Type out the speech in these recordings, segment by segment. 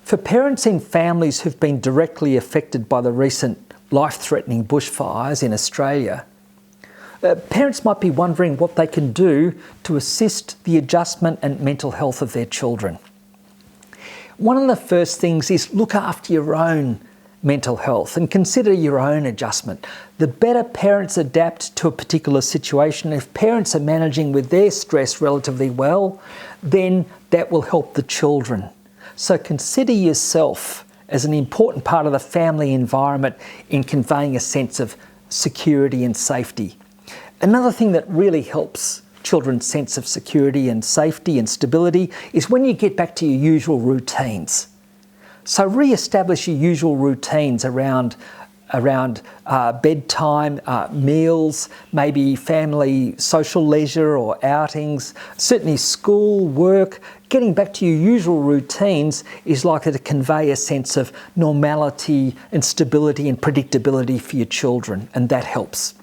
For parents in families who've been directly affected by the recent life-threatening bushfires in Australia, parents might be wondering what they can do to assist the adjustment and mental health of their children. One of the first things is look after your own mental health and consider your own adjustment. The better parents adapt to a particular situation, if parents are managing with their stress relatively well, then that will help the children. So consider yourself as an important part of the family environment in conveying a sense of security and safety. Another thing that really helps children's sense of security and safety and stability is when you get back to your usual routines. So re-establish your usual routines around bedtime, meals, maybe family social leisure or outings, certainly school, work. Getting back to your usual routines is likely to convey a sense of normality and stability and predictability for your children, and that helps.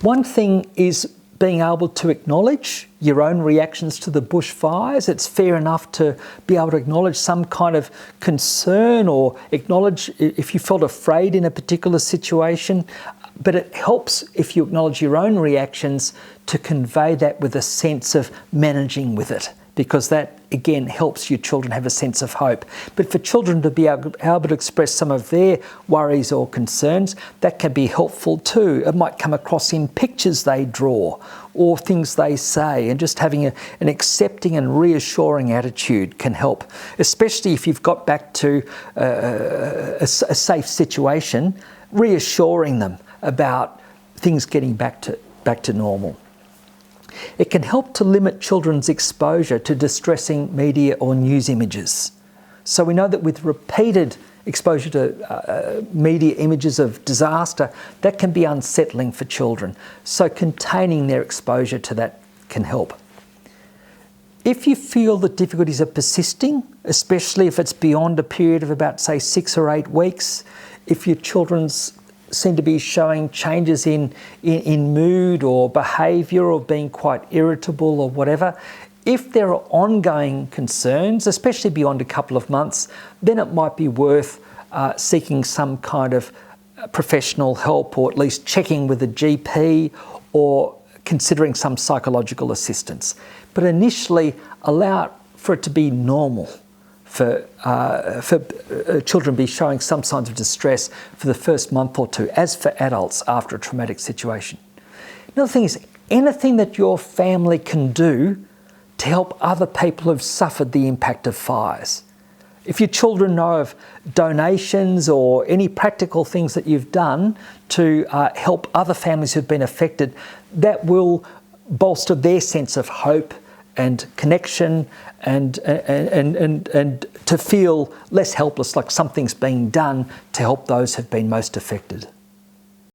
One thing is being able to acknowledge your own reactions to the bushfires. It's fair enough to be able to acknowledge some kind of concern or acknowledge if you felt afraid in a particular situation, but it helps if you acknowledge your own reactions to convey that with a sense of managing with it, because that again helps your children have a sense of hope. But for children to be able to express some of their worries or concerns, that can be helpful too. It might come across in pictures they draw or things they say, and just having an accepting and reassuring attitude can help, especially if you've got back to a safe situation, reassuring them about things getting back to normal. It can help to limit children's exposure to distressing media or news images. So we know that with repeated exposure to media images of disaster, that can be unsettling for children. So containing their exposure to that can help. If you feel that difficulties are persisting, especially if it's beyond a period of about, say, 6 or 8 weeks, if your children's seem to be showing changes in mood or behaviour or being quite irritable or whatever, if there are ongoing concerns, especially beyond a couple of months, then it might be worth seeking some kind of professional help, or at least checking with a GP or considering some psychological assistance. But initially, allow for it to be normal for children be showing some signs of distress for the first month or two, as for adults after a traumatic situation. Another thing is anything that your family can do to help other people who've suffered the impact of fires. If your children know of donations or any practical things that you've done to help other families who've been affected, that will bolster their sense of hope and connection and to feel less helpless, like something's being done to help those who've been most affected.